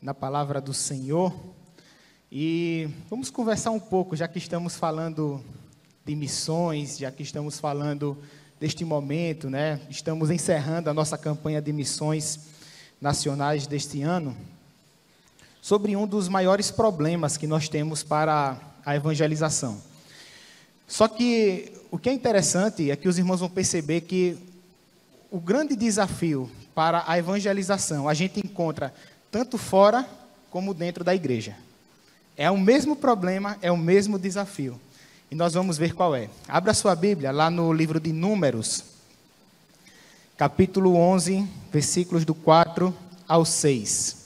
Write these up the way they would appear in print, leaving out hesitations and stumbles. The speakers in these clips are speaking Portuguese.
na palavra do Senhor e vamos conversar um pouco, já que estamos falando de missões, já que estamos falando deste momento, né? Estamos encerrando a nossa campanha de missões nacionais deste ano, sobre um dos maiores problemas que nós temos para a evangelização. Só que o que é interessante é que os irmãos vão perceber que o grande desafio para a evangelização a gente encontra tanto fora como dentro da igreja. É o mesmo problema, é o mesmo desafio. E nós vamos ver qual é. Abra sua Bíblia lá no livro de Números, capítulo 11, versículos do 4 ao 6.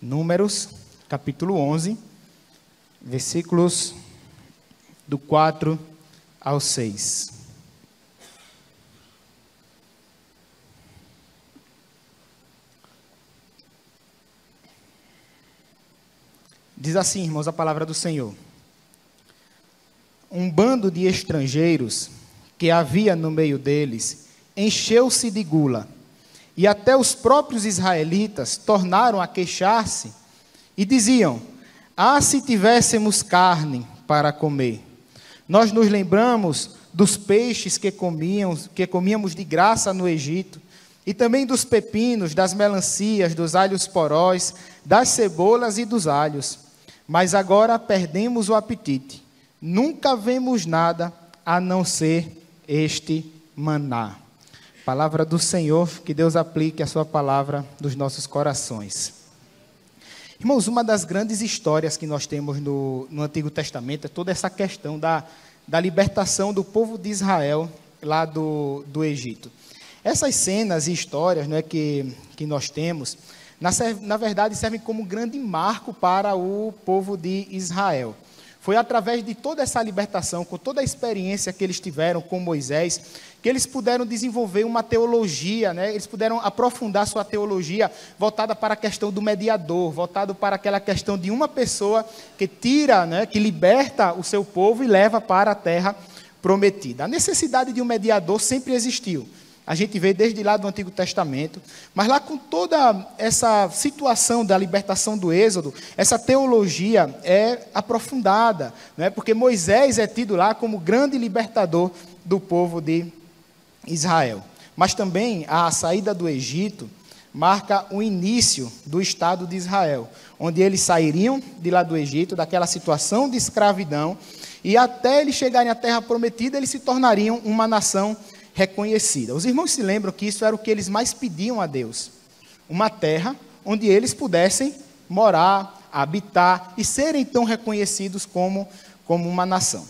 Números, capítulo 11, versículos do 4 ao 6. Diz assim, irmãos, a palavra do Senhor. Um bando de estrangeiros que havia no meio deles encheu-se de gula, e até os próprios israelitas tornaram a queixar-se e diziam: ah, se tivéssemos carne para comer. Nós nos lembramos dos peixes que comíamos de graça no Egito, e também dos pepinos, das melancias, dos alhos porós, das cebolas e dos alhos. Mas agora perdemos o apetite. Nunca vemos nada a não ser este maná. Palavra do Senhor, que Deus aplique a sua palavra nos nossos corações. Irmãos, uma das grandes histórias que nós temos no Antigo Testamento é toda essa questão da libertação do povo de Israel lá do Egito. Essas cenas e histórias, né, que nós temos, na verdade, servem como um grande marco para o povo de Israel. Foi através de toda essa libertação, com toda a experiência que eles tiveram com Moisés, que eles puderam desenvolver uma teologia, né? Eles puderam aprofundar sua teologia voltada para a questão do mediador, voltado para aquela questão de uma pessoa que tira, né, que liberta o seu povo e leva para a terra prometida. A necessidade de um mediador sempre existiu. A gente vê desde lá do Antigo Testamento, mas lá com toda essa situação da libertação do Êxodo, essa teologia é aprofundada, né? Porque Moisés é tido lá como grande libertador do povo de Israel. Mas também a saída do Egito marca o início do Estado de Israel, onde eles sairiam de lá do Egito, daquela situação de escravidão, e até eles chegarem à terra prometida, eles se tornariam uma nação reconhecida. Os irmãos se lembram que isso era o que eles mais pediam a Deus, uma terra onde eles pudessem morar, habitar e serem então reconhecidos como uma nação.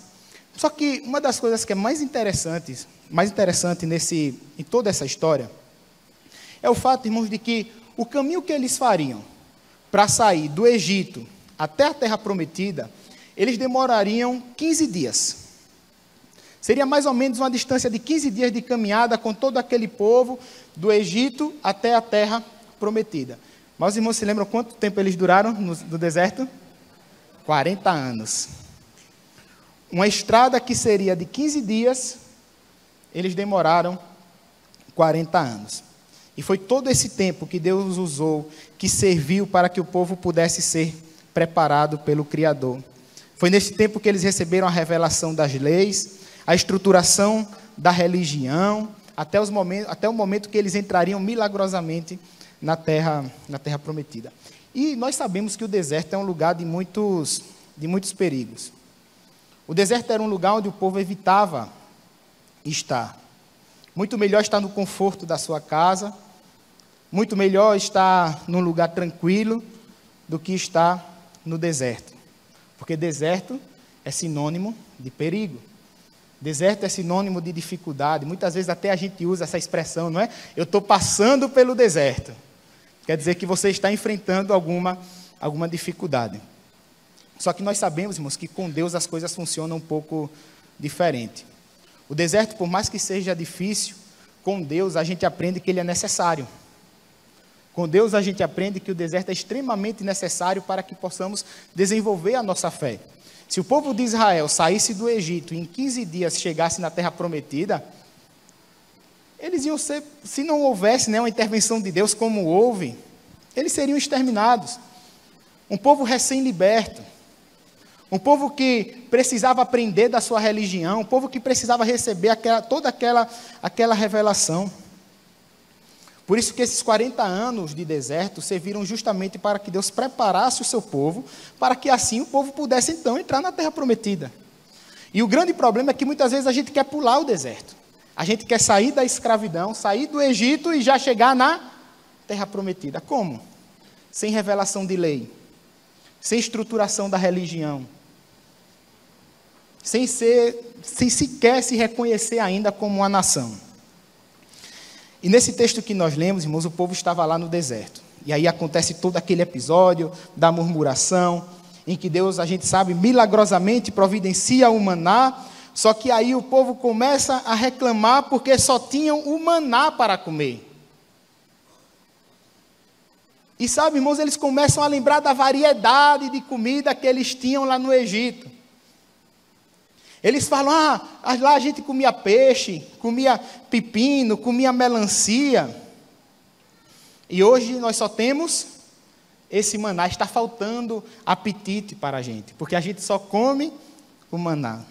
Só que uma das coisas que é mais interessante em toda essa história é o fato, irmãos, de que o caminho que eles fariam para sair do Egito até a terra prometida, eles demorariam 15 dias. Seria mais ou menos uma distância de 15 dias de caminhada com todo aquele povo do Egito até a terra prometida. Mas os irmãos se lembram quanto tempo eles duraram no deserto? 40 anos. Uma estrada que seria de 15 dias, eles demoraram 40 anos. E foi todo esse tempo que Deus usou, que serviu para que o povo pudesse ser preparado pelo Criador. Foi nesse tempo que eles receberam a revelação das leis, a estruturação da religião, até o momento que eles entrariam milagrosamente na terra prometida. E nós sabemos que o deserto é um lugar de muitos perigos. O deserto era um lugar onde o povo evitava estar. Muito melhor estar no conforto da sua casa, muito melhor estar num lugar tranquilo do que estar no deserto. Porque deserto é sinônimo de perigo. Deserto é sinônimo de dificuldade. Muitas vezes até a gente usa essa expressão, não é? Eu estou passando pelo deserto. Quer dizer que você está enfrentando alguma dificuldade. Só que nós sabemos, irmãos, que com Deus as coisas funcionam um pouco diferente. O deserto, por mais que seja difícil, com Deus a gente aprende que ele é necessário. Com Deus a gente aprende que o deserto é extremamente necessário para que possamos desenvolver a nossa fé. Se o povo de Israel saísse do Egito e em 15 dias chegasse na terra prometida, eles iam ser, se não houvesse, né, uma intervenção de Deus como houve, eles seriam exterminados. Um povo recém-liberto, um povo que precisava aprender da sua religião, um povo que precisava receber toda aquela revelação. Por isso que esses 40 anos de deserto serviram justamente para que Deus preparasse o seu povo, para que assim o povo pudesse então entrar na terra prometida. E o grande problema é que muitas vezes a gente quer pular o deserto. A gente quer sair da escravidão, sair do Egito e já chegar na terra prometida. Como? Sem revelação de lei, sem estruturação da religião, sem sequer se reconhecer ainda como uma nação. E nesse texto que nós lemos, irmãos, o povo estava lá no deserto. E aí acontece todo aquele episódio da murmuração, em que Deus, a gente sabe, milagrosamente providencia o maná, só que aí o povo começa a reclamar porque só tinham o maná para comer. E sabe, irmãos, eles começam a lembrar da variedade de comida que eles tinham lá no Egito. Eles falam, lá a gente comia peixe, comia pepino, comia melancia. E hoje nós só temos esse maná. Está faltando apetite para a gente, porque a gente só come o maná.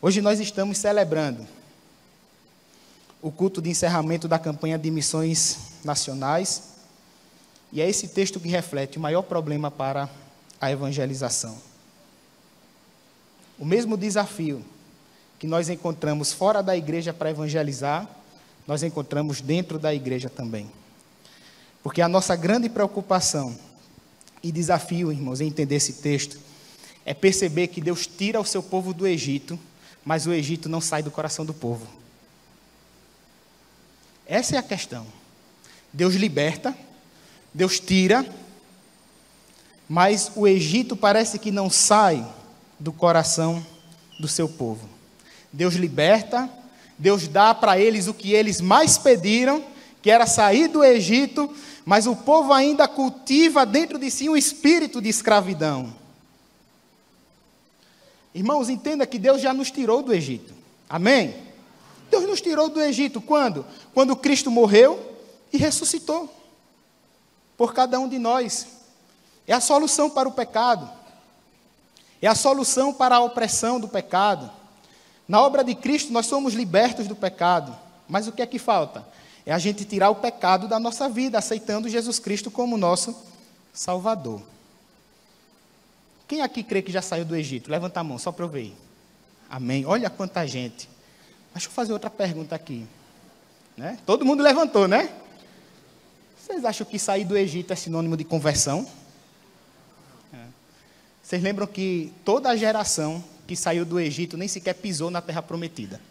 Hoje nós estamos celebrando o culto de encerramento da campanha de missões nacionais. E é esse texto que reflete o maior problema para a evangelização. O mesmo desafio que nós encontramos fora da igreja para evangelizar, nós encontramos dentro da igreja também. Porque a nossa grande preocupação e desafio, irmãos, em entender esse texto, é perceber que Deus tira o seu povo do Egito, mas o Egito não sai do coração do povo. Essa é a questão. Deus liberta, Deus tira, mas o Egito parece que não sai do coração do seu povo. Deus liberta, Deus dá para eles o que eles mais pediram, que era sair do Egito, mas o povo ainda cultiva dentro de si um espírito de escravidão. Irmãos, entenda que Deus já nos tirou do Egito. Amém? Deus nos tirou do Egito. Quando? Quando Cristo morreu e ressuscitou por cada um de nós. É a solução para o pecado. É a solução para a opressão do pecado. Na obra de Cristo, nós somos libertos do pecado. Mas o que é que falta? É a gente tirar o pecado da nossa vida, aceitando Jesus Cristo como nosso Salvador. Quem aqui crê que já saiu do Egito? Levanta a mão, só para eu ver. Amém. Olha quanta gente. Deixa eu fazer outra pergunta aqui. Né? Todo mundo levantou, né? Vocês acham que sair do Egito é sinônimo de conversão? Vocês lembram que toda a geração que saiu do Egito nem sequer pisou na terra prometida?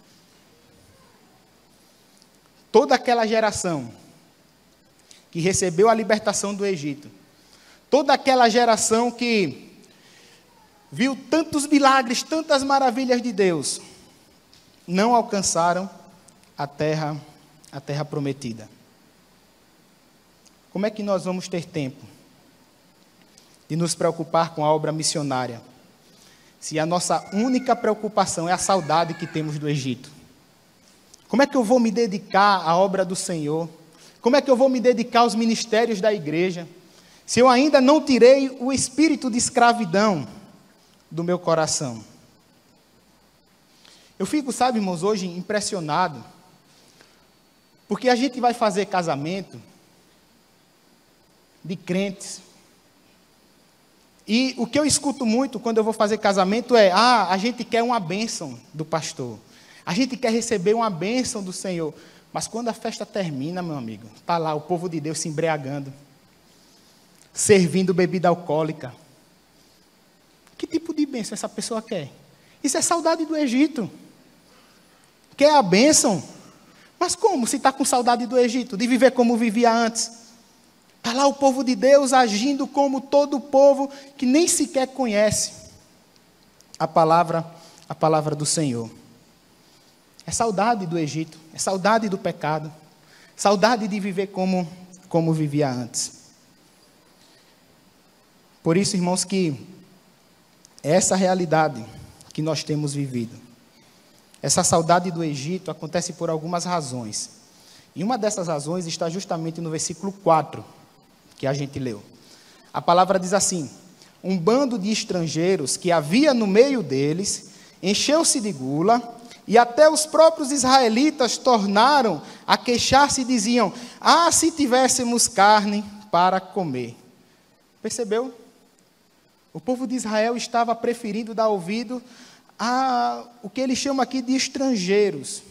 Toda aquela geração que recebeu a libertação do Egito, toda aquela geração que viu tantos milagres, tantas maravilhas de Deus, não alcançaram a terra prometida. Como é que nós vamos ter tempo de nos preocupar com a obra missionária, se a nossa única preocupação é a saudade que temos do Egito? Como é que eu vou me dedicar à obra do Senhor? Como é que eu vou me dedicar aos ministérios da igreja, se eu ainda não tirei o espírito de escravidão do meu coração? Eu fico, sabe, irmãos, hoje impressionado, porque a gente vai fazer casamento de crentes. E o que eu escuto muito quando eu vou fazer casamento é: a gente quer uma bênção do pastor, a gente quer receber uma bênção do Senhor. Mas quando a festa termina, meu amigo, está lá o povo de Deus se embriagando, servindo bebida alcoólica. Que tipo de bênção essa pessoa quer? Isso é saudade do Egito. Quer a bênção? Mas como se está com saudade do Egito, de viver como vivia antes? Está lá o povo de Deus agindo como todo o povo que nem sequer conhece a palavra do Senhor. É saudade do Egito, é saudade do pecado, saudade de viver como vivia antes. Por isso, irmãos, que É essa realidade que nós temos vivido. Essa saudade do Egito acontece por algumas razões. E uma dessas razões está justamente no versículo 4, que a gente leu. A palavra diz assim: um bando de estrangeiros que havia no meio deles encheu-se de gula, e até os próprios israelitas tornaram a queixar-se e diziam: ah, se tivéssemos carne para comer. Percebeu? O povo de Israel estava preferindo dar ouvido a o que eles chamam aqui de estrangeiros.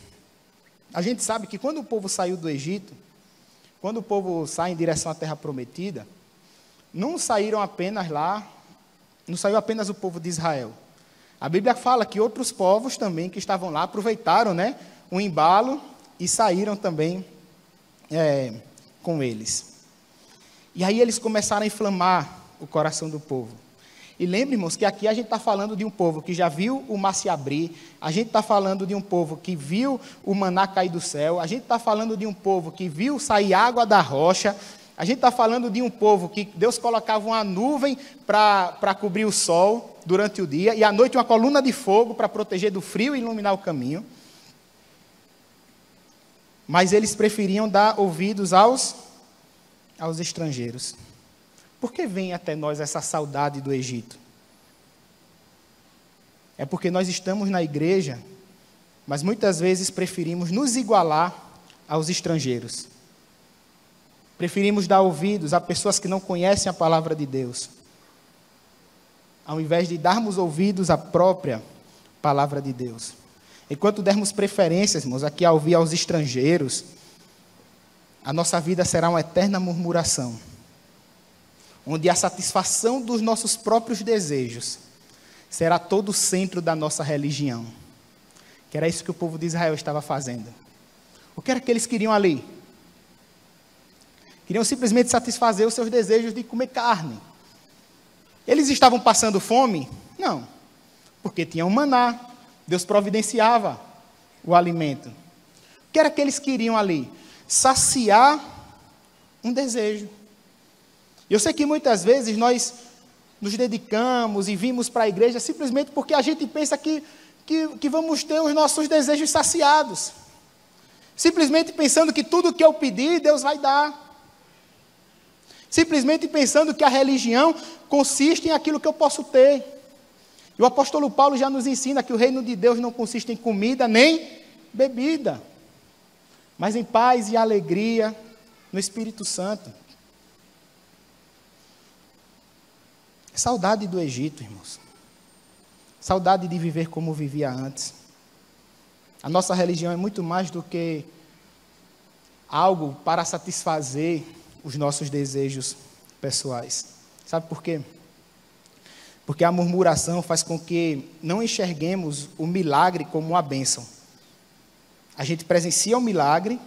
A gente sabe que quando o povo saiu do Egito, quando o povo sai em direção à terra prometida, não saíram apenas lá, não saiu apenas o povo de Israel. A Bíblia fala que outros povos também que estavam lá aproveitaram, né, o embalo e saíram também com eles. E aí eles começaram a inflamar o coração do povo. E lembre, irmãos, que aqui a gente está falando de um povo que já viu o mar se abrir, a gente está falando de um povo que viu o maná cair do céu, a gente está falando de um povo que viu sair água da rocha, a gente está falando de um povo que Deus colocava uma nuvem para cobrir o sol durante o dia, e à noite uma coluna de fogo para proteger do frio e iluminar o caminho. Mas eles preferiam dar ouvidos aos estrangeiros. Por que vem até nós essa saudade do Egito? É porque nós estamos na igreja, mas muitas vezes preferimos nos igualar aos estrangeiros. Preferimos dar ouvidos a pessoas que não conhecem a palavra de Deus, ao invés de darmos ouvidos à própria palavra de Deus. Enquanto dermos preferências, irmãos, aqui a ouvir aos estrangeiros, a nossa vida será uma eterna murmuração, onde a satisfação dos nossos próprios desejos será todo o centro da nossa religião. Que era isso que o povo de Israel estava fazendo. O que era que eles queriam ali? Queriam simplesmente satisfazer os seus desejos de comer carne. Eles estavam passando fome? Não, porque tinham maná, Deus providenciava o alimento. O que era que eles queriam ali? Saciar um desejo. Eu sei que muitas vezes nós nos dedicamos e vimos para a igreja simplesmente porque a gente pensa que vamos ter os nossos desejos saciados. Simplesmente pensando que tudo que eu pedir, Deus vai dar. Simplesmente pensando que a religião consiste em aquilo que eu posso ter. E o apóstolo Paulo já nos ensina que o reino de Deus não consiste em comida nem bebida, mas em paz e alegria no Espírito Santo. Saudade do Egito, irmãos. Saudade de viver como vivia antes. A nossa religião é muito mais do que algo para satisfazer os nossos desejos pessoais. Sabe por quê? Porque a murmuração faz com que não enxerguemos o milagre como uma bênção. A gente presencia o milagre,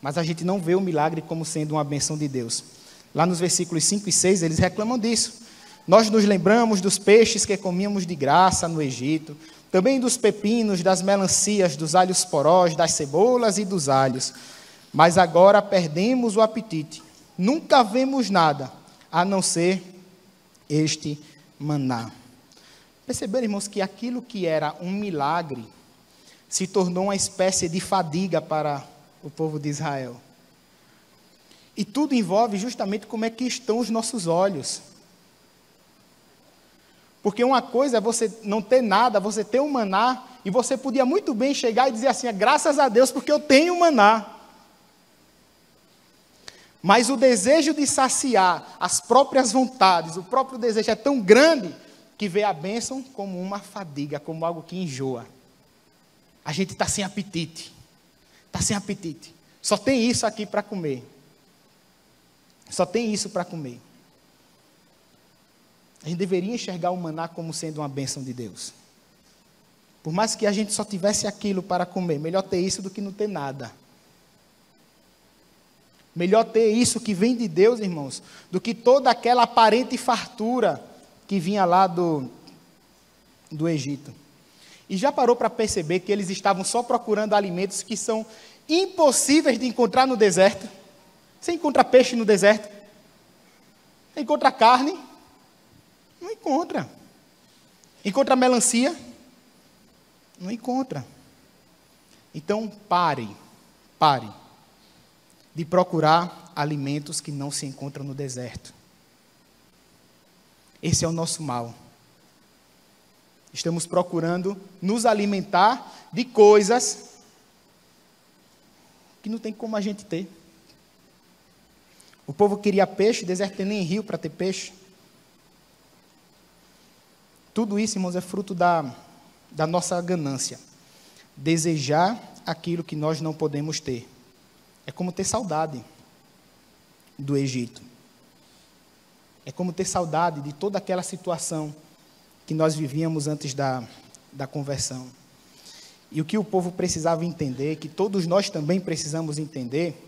mas a gente não vê o milagre como sendo uma bênção de Deus. Lá nos versículos 5 e 6, eles reclamam disso. Nós nos lembramos dos peixes que comíamos de graça no Egito, também dos pepinos, das melancias, dos alhos porós, das cebolas e dos alhos. Mas agora perdemos o apetite. Nunca vemos nada, a não ser este maná. Perceberam, irmãos, que aquilo que era um milagre se tornou uma espécie de fadiga para o povo de Israel. E tudo envolve justamente como é que estão os nossos olhos. Porque uma coisa é você não ter nada, você ter um maná, e você podia muito bem chegar e dizer assim: graças a Deus porque eu tenho maná. Mas o desejo de saciar as próprias vontades, o próprio desejo é tão grande que vê a bênção como uma fadiga, como algo que enjoa. A gente está sem apetite. Está sem apetite. Só tem isso aqui para comer. Só tem isso para comer. A gente deveria enxergar o maná como sendo uma bênção de Deus. Por mais que a gente só tivesse aquilo para comer, melhor ter isso do que não ter nada. Melhor ter isso que vem de Deus, irmãos, do que toda aquela aparente fartura que vinha lá do Egito. E já parou para perceber que eles estavam só procurando alimentos que são impossíveis de encontrar no deserto? Você encontra peixe no deserto? Você encontra carne? Não encontra. Encontra melancia? Não encontra. Então, pare de procurar alimentos que não se encontram no deserto. Esse é o nosso mal. Estamos procurando nos alimentar de coisas que não tem como a gente ter. O povo queria peixe, o deserto tem nem rio para ter peixe. Tudo isso, irmãos, é fruto da nossa ganância. Desejar aquilo que nós não podemos ter. É como ter saudade do Egito. É como ter saudade de toda aquela situação que nós vivíamos antes da conversão. E o que o povo precisava entender, que todos nós também precisamos entender,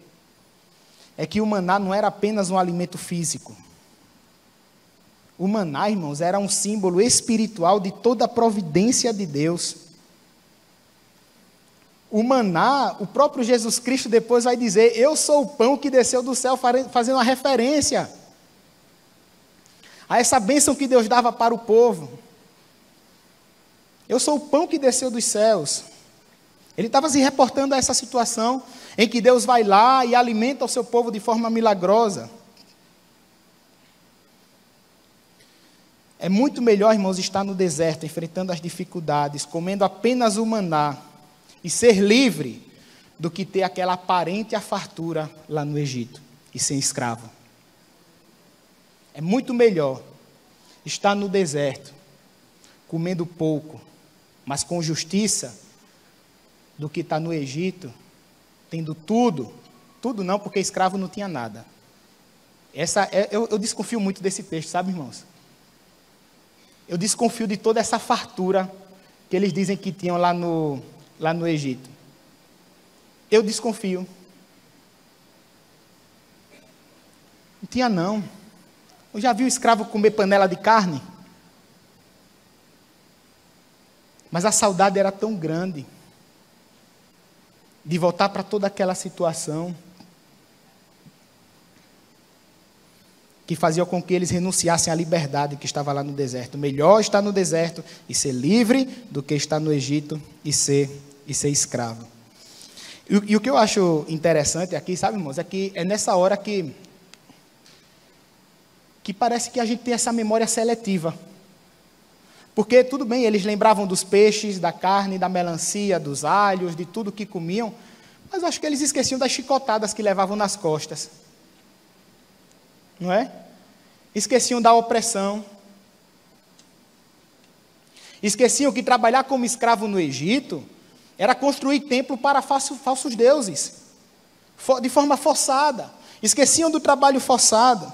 é que o maná não era apenas um alimento físico. O maná, irmãos, era um símbolo espiritual de toda a providência de Deus. O maná, o próprio Jesus Cristo depois vai dizer: eu sou o pão que desceu do céu, fazendo uma referência a essa bênção que Deus dava para o povo. Eu sou o pão que desceu dos céus. Ele estava se reportando a essa situação em que Deus vai lá e alimenta o seu povo de forma milagrosa. É muito melhor, irmãos, estar no deserto, enfrentando as dificuldades, comendo apenas o maná e ser livre, do que ter aquela aparente fartura lá no Egito e ser escravo. É muito melhor estar no deserto, comendo pouco, mas com justiça, do que estar no Egito, tendo tudo. Tudo não, porque escravo não tinha nada. Eu desconfio muito desse texto, sabe, irmãos? Eu desconfio de toda essa fartura que eles dizem que tinham lá no Egito. Eu desconfio. Não tinha não. Eu já vi o escravo comer panela de carne? Mas a saudade era tão grande de voltar para toda aquela situação que fazia com que eles renunciassem à liberdade que estava lá no deserto. Melhor estar no deserto e ser livre do que estar no Egito e ser escravo. E o que eu acho interessante aqui, sabe, irmãos, é que é nessa hora que parece que a gente tem essa memória seletiva. Porque, tudo bem, eles lembravam dos peixes, da carne, da melancia, dos alhos, de tudo que comiam, mas eu acho que eles esqueciam das chicotadas que levavam nas costas. Não é? Esqueciam da opressão. Esqueciam que trabalhar como escravo no Egito era construir templo para falsos deuses, de forma forçada. Esqueciam do trabalho forçado,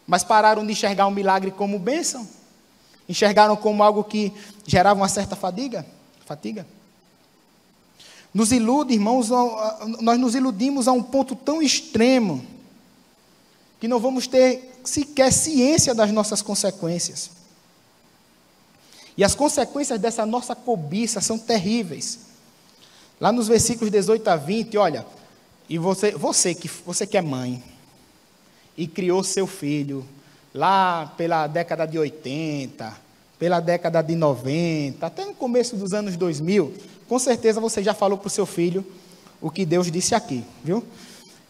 mas pararam de enxergar um milagre como bênção. Enxergaram como algo que gerava uma certa fadiga. Nos ilude, irmãos, nós nos iludimos a um ponto tão extremo que não vamos ter sequer ciência das nossas consequências. E as consequências dessa nossa cobiça são terríveis. Lá nos versículos 18 a 20, olha, e você que é mãe e criou seu filho lá pela década de 80, pela década de 90, até no começo dos anos 2000, com certeza você já falou para o seu filho o que Deus disse aqui, viu?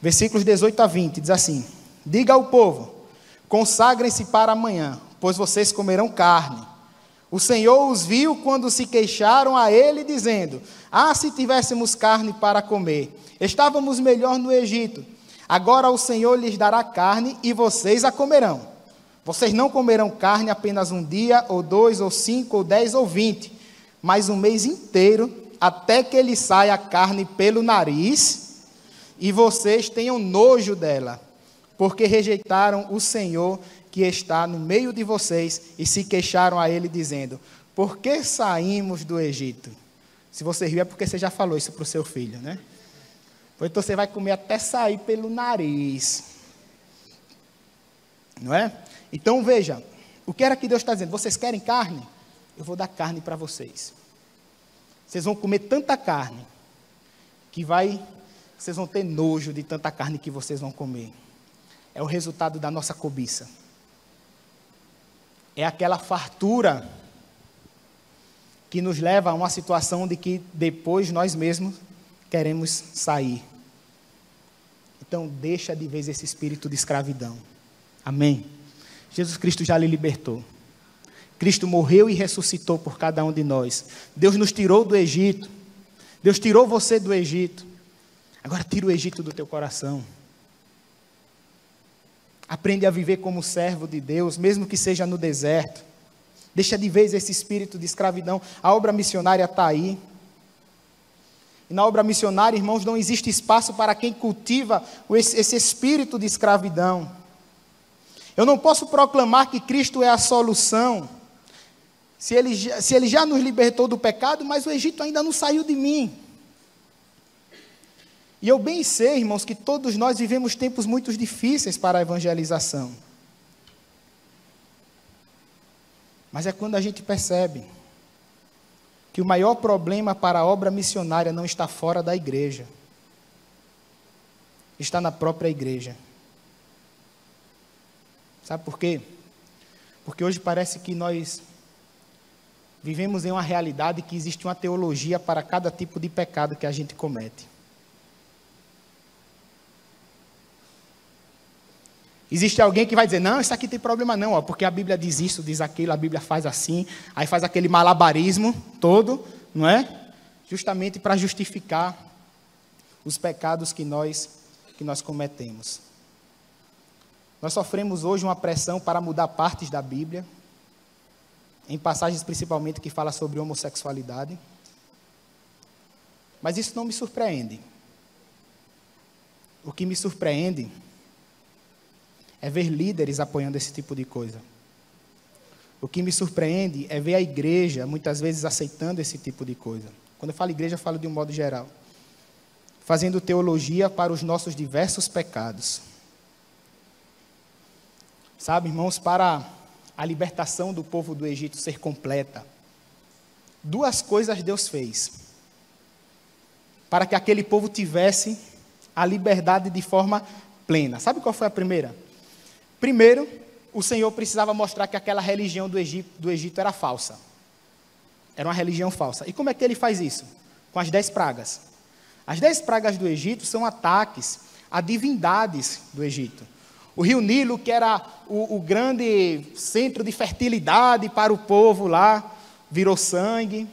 Versículos 18 a 20, diz assim: diga ao povo, consagrem-se para amanhã, pois vocês comerão carne. O Senhor os viu quando se queixaram a ele, dizendo: ah, se tivéssemos carne para comer, estávamos melhor no Egito. Agora o Senhor lhes dará carne e vocês a comerão. Vocês não comerão carne apenas um dia, ou 2, ou 5, ou 10, ou 20, mas um mês inteiro, até que lhe saia a carne pelo nariz, e vocês tenham nojo dela, porque rejeitaram o Senhor que está no meio de vocês, e se queixaram a ele, dizendo: por que saímos do Egito? Se você riu é porque você já falou isso para o seu filho, né? Então você vai comer até sair pelo nariz. Não é? Então veja, o que era que Deus está dizendo? Vocês querem carne? Eu vou dar carne para vocês. Vocês vão comer tanta carne, que vocês vão ter nojo de tanta carne que vocês vão comer. É o resultado da nossa cobiça. É aquela fartura que nos leva a uma situação de que depois nós mesmos queremos sair. Então, deixa de vez esse espírito de escravidão. Amém? Jesus Cristo já lhe libertou. Cristo morreu e ressuscitou por cada um de nós. Deus nos tirou do Egito. Deus tirou você do Egito. Agora tira o Egito do teu coração. Aprende a viver como servo de Deus, mesmo que seja no deserto. Deixa de vez esse espírito de escravidão. A obra missionária está aí. E na obra missionária, irmãos, não existe espaço para quem cultiva esse espírito de escravidão. Eu não posso proclamar que Cristo é a solução, se ele já nos libertou do pecado, mas o Egito ainda não saiu de mim. E eu bem sei, irmãos, que todos nós vivemos tempos muito difíceis para a evangelização. Mas é quando a gente percebe que o maior problema para a obra missionária não está fora da igreja, está na própria igreja. Sabe por quê? Porque hoje parece que nós vivemos em uma realidade que existe uma teologia para cada tipo de pecado que a gente comete. Existe alguém que vai dizer, não, isso aqui tem problema não, ó, porque a Bíblia diz isso, diz aquilo, a Bíblia faz assim, aí faz aquele malabarismo todo, não é? Justamente para justificar os pecados que nós cometemos. Nós sofremos hoje uma pressão para mudar partes da Bíblia, em passagens principalmente que falam sobre homossexualidade. Mas isso não me surpreende. O que me surpreende é ver líderes apoiando esse tipo de coisa. O que me surpreende é ver a igreja, muitas vezes, aceitando esse tipo de coisa. Quando eu falo igreja, eu falo de um modo geral. Fazendo teologia para os nossos diversos pecados. Sabe, irmãos, para a libertação do povo do Egito ser completa, duas coisas Deus fez. Para que aquele povo tivesse a liberdade de forma plena. Sabe qual foi a primeira? Primeiro, o Senhor precisava mostrar que aquela religião do Egito era falsa. Era uma religião falsa. E como é que ele faz isso? Com as 10 pragas. As 10 pragas do Egito são ataques a divindades do Egito. O rio Nilo, que era o grande centro de fertilidade para o povo lá, virou sangue.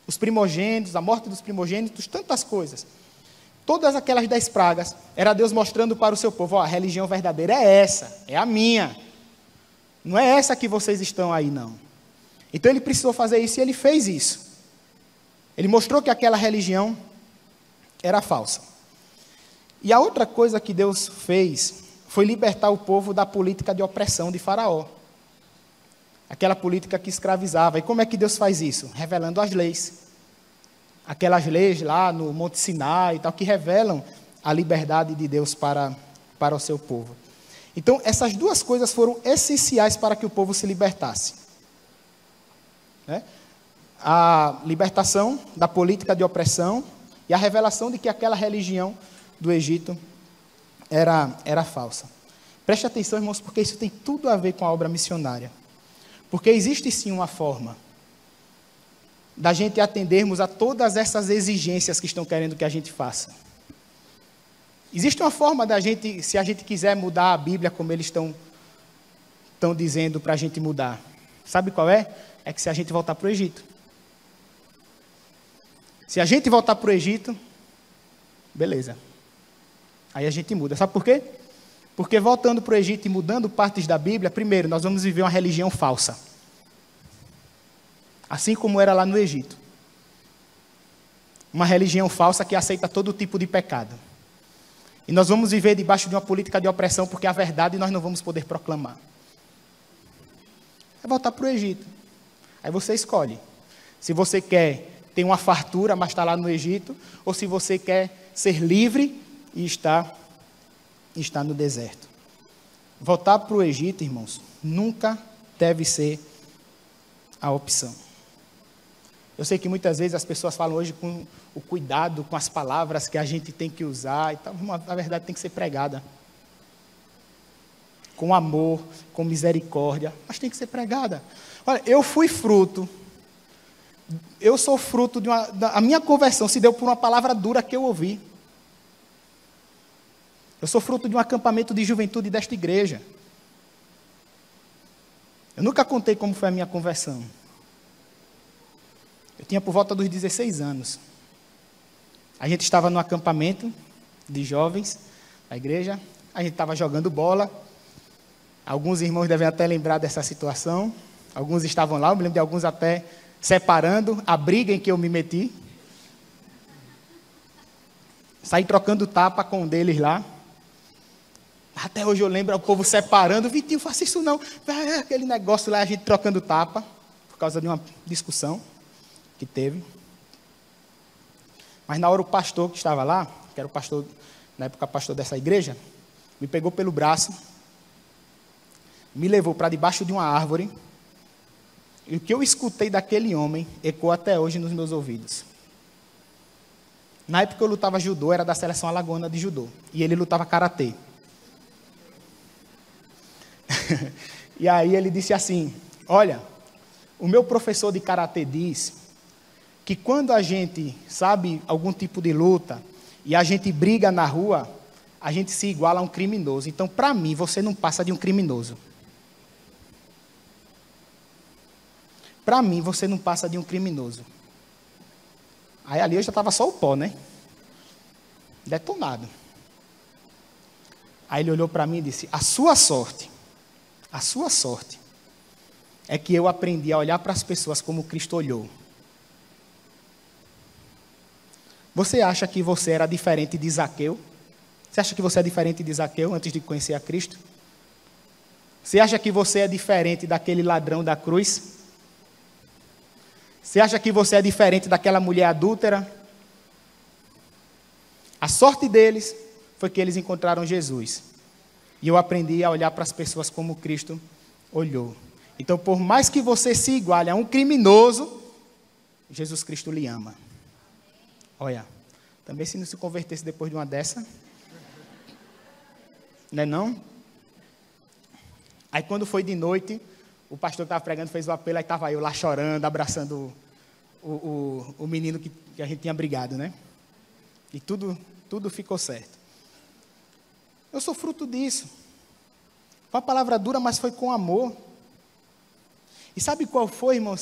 Os primogênitos, a morte dos primogênitos, tantas coisas. Todas aquelas 10 pragas, era Deus mostrando para o seu povo, ó, a religião verdadeira é essa, é a minha. Não é essa que vocês estão aí, não. Então ele precisou fazer isso e ele fez isso. Ele mostrou que aquela religião era falsa. E a outra coisa que Deus fez foi libertar o povo da política de opressão de Faraó. Aquela política que escravizava. E como é que Deus faz isso? Revelando as leis. Aquelas leis lá no Monte Sinai e tal, que revelam a liberdade de Deus para o seu povo. Então, essas duas coisas foram essenciais para que o povo se libertasse. Né? A libertação da política de opressão e a revelação de que aquela religião do Egito era falsa. Preste atenção, irmãos, porque isso tem tudo a ver com a obra missionária. Porque existe sim uma forma da gente atendermos a todas essas exigências que estão querendo que a gente faça. Existe uma forma da gente, se a gente quiser mudar a Bíblia como eles estão dizendo para a gente mudar. Sabe qual é? É que se a gente voltar para o Egito. Se a gente voltar para o Egito, beleza. Aí a gente muda. Sabe por quê? Porque voltando para o Egito e mudando partes da Bíblia, primeiro, nós vamos viver uma religião falsa. Assim como era lá no Egito. Uma religião falsa que aceita todo tipo de pecado. E nós vamos viver debaixo de uma política de opressão, porque a verdade nós não vamos poder proclamar. É voltar para o Egito. Aí você escolhe. Se você quer ter uma fartura, mas está lá no Egito, ou se você quer ser livre e está no deserto. Voltar para o Egito, irmãos, nunca deve ser a opção. Eu sei que muitas vezes as pessoas falam hoje com o cuidado com as palavras que a gente tem que usar e tal. A verdade tem que ser pregada. Com amor, com misericórdia, mas tem que ser pregada. Olha, eu fui fruto Eu sou fruto a minha conversão se deu por uma palavra dura que eu ouvi. Eu sou fruto de um acampamento de juventude desta igreja. Eu nunca contei como foi a minha conversão. Eu tinha por volta dos 16 anos. A gente estava no acampamento de jovens da igreja. A gente estava jogando bola. Alguns irmãos devem até lembrar dessa situação. Alguns estavam lá, eu me lembro de alguns até separando a briga em que eu me meti. Saí trocando tapa com um deles lá. Até hoje eu lembro o povo separando. Vitinho, faça isso não. Aquele negócio lá, a gente trocando tapa, por causa de uma discussão que teve. Mas na hora o pastor que estava lá, que era o pastor, na época pastor dessa igreja, me pegou pelo braço, me levou para debaixo de uma árvore, e o que eu escutei daquele homem ecoou até hoje nos meus ouvidos. Na época eu lutava judô, era da seleção alagoana de judô, e ele lutava karatê. E aí ele disse assim: olha, o meu professor de karatê diz que quando a gente sabe algum tipo de luta e a gente briga na rua, a gente se iguala a um criminoso. Então, para mim, você não passa de um criminoso. Para mim, você não passa de um criminoso. Aí ali eu já estava só o pó, né? Detonado. Aí ele olhou para mim e disse: a sua sorte é que eu aprendi a olhar para as pessoas como Cristo olhou. Você acha que você era diferente de Zaqueu? Você acha que você é diferente de Zaqueu antes de conhecer a Cristo? Você acha que você é diferente daquele ladrão da cruz? Você acha que você é diferente daquela mulher adúltera? A sorte deles foi que eles encontraram Jesus. E eu aprendi a olhar para as pessoas como Cristo olhou. Então, por mais que você se iguale a um criminoso, Jesus Cristo lhe ama. Olha, também se não se convertesse depois de uma dessa, não é não? Aí quando foi de noite, o pastor que estava pregando fez o apelo, aí estava eu lá chorando, abraçando o menino que a gente tinha brigado, né? E tudo ficou certo. Eu sou fruto disso. Foi uma palavra dura, mas foi com amor. E sabe qual foi, irmão?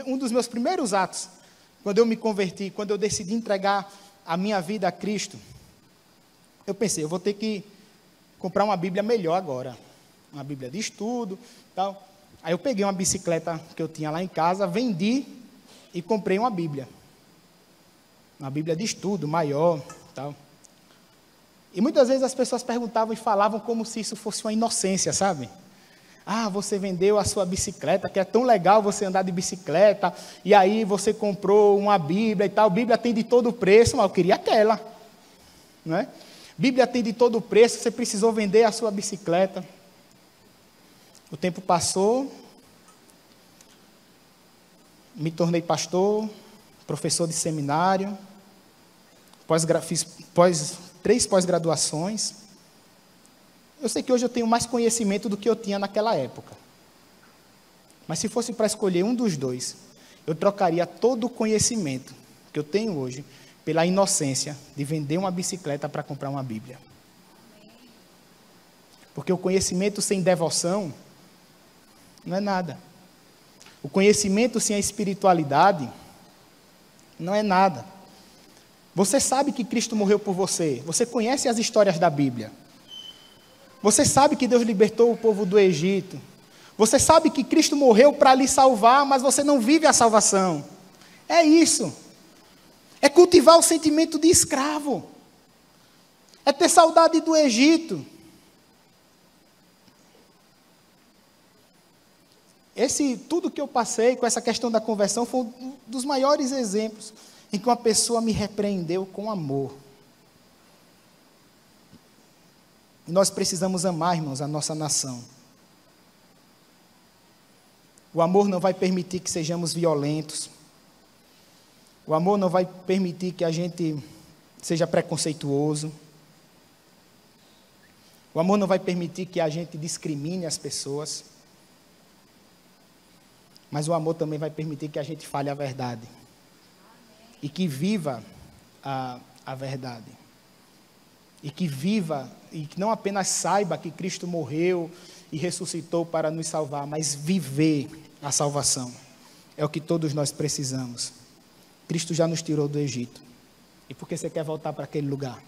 Um dos meus primeiros atos, quando eu me converti, quando eu decidi entregar a minha vida a Cristo, eu pensei, eu vou ter que comprar uma Bíblia melhor agora. Uma Bíblia de estudo, tal. Aí eu peguei uma bicicleta que eu tinha lá em casa, vendi e comprei uma Bíblia. Uma Bíblia de estudo, maior, tal. E muitas vezes as pessoas perguntavam e falavam como se isso fosse uma inocência, sabe? Ah, você vendeu a sua bicicleta, que é tão legal você andar de bicicleta, e aí você comprou uma Bíblia e tal. Bíblia tem de todo o preço, mas eu queria aquela, não é? Bíblia tem de todo o preço, você precisou vender a sua bicicleta. O tempo passou, me tornei pastor, professor de seminário, fiz 3 pós-graduações. Eu sei que hoje eu tenho mais conhecimento do que eu tinha naquela época. Mas se fosse para escolher um dos dois, eu trocaria todo o conhecimento que eu tenho hoje pela inocência de vender uma bicicleta para comprar uma Bíblia. Porque o conhecimento sem devoção não é nada. O conhecimento sem a espiritualidade não é nada. Você sabe que Cristo morreu por você. Você conhece as histórias da Bíblia. Você sabe que Deus libertou o povo do Egito. Você sabe que Cristo morreu para lhe salvar, mas você não vive a salvação. É isso. É cultivar o sentimento de escravo. É ter saudade do Egito. Tudo que eu passei com essa questão da conversão foi um dos maiores exemplos em que uma pessoa me repreendeu com amor. E nós precisamos amar, irmãos, a nossa nação. O amor não vai permitir que sejamos violentos. O amor não vai permitir que a gente seja preconceituoso. O amor não vai permitir que a gente discrimine as pessoas. Mas o amor também vai permitir que a gente fale a verdade. E que viva a verdade. E que viva, e que não apenas saiba que Cristo morreu e ressuscitou para nos salvar, mas viver a salvação. É o que todos nós precisamos. Cristo já nos tirou do Egito. E por que você quer voltar para aquele lugar?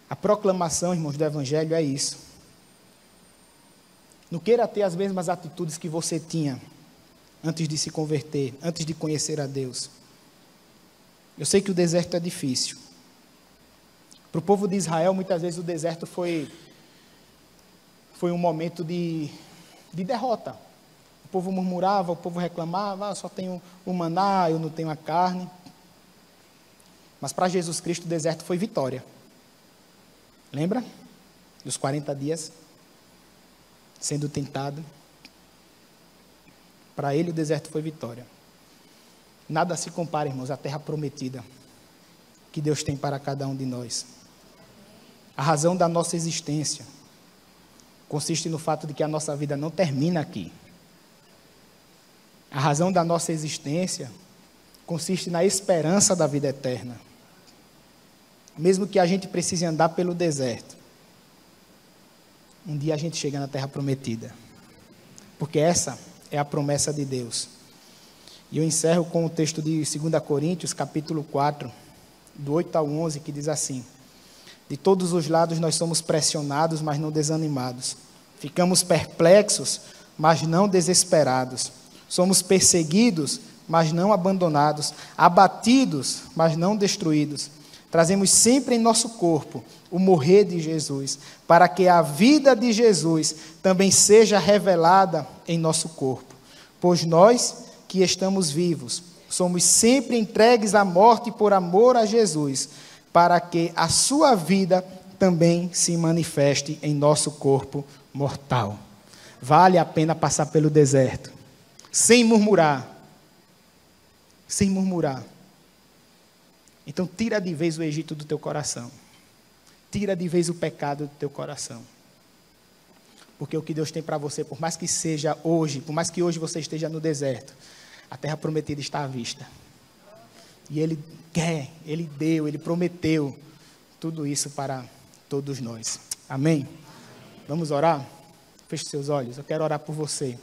A proclamação, irmãos, do Evangelho é isso. Não queira ter as mesmas atitudes que você tinha antes de se converter, antes de conhecer a Deus. Eu sei que o deserto é difícil. Para o povo de Israel, muitas vezes o deserto foi um momento de derrota. O povo murmurava, o povo reclamava, eu só tenho o maná, eu não tenho a carne. Mas para Jesus Cristo o deserto foi vitória. Lembra? Dos 40 dias sendo tentado. Para ele o deserto foi vitória. Nada se compara, irmãos, à terra prometida que Deus tem para cada um de nós. A razão da nossa existência consiste no fato de que a nossa vida não termina aqui. A razão da nossa existência consiste na esperança da vida eterna. Mesmo que a gente precise andar pelo deserto, um dia a gente chega na terra prometida. Porque essa é a promessa de Deus. E eu encerro com o texto de 2 Coríntios, capítulo 4, do 8 ao 11, que diz assim: de todos os lados nós somos pressionados, mas não desanimados. Ficamos perplexos, mas não desesperados. Somos perseguidos, mas não abandonados. Abatidos, mas não destruídos. Trazemos sempre em nosso corpo o morrer de Jesus, para que a vida de Jesus também seja revelada em nosso corpo. Pois nós, que estamos vivos, somos sempre entregues à morte por amor a Jesus, para que a sua vida também se manifeste em nosso corpo mortal. Vale a pena passar pelo deserto, sem murmurar. Sem murmurar. Então tira de vez o Egito do teu coração. Tira de vez o pecado do teu coração. Porque o que Deus tem para você, por mais que seja hoje, por mais que hoje você esteja no deserto, a terra prometida está à vista. E Ele quer, Ele deu, Ele prometeu tudo isso para todos nós. Amém? Vamos orar? Feche seus olhos, eu quero orar por você.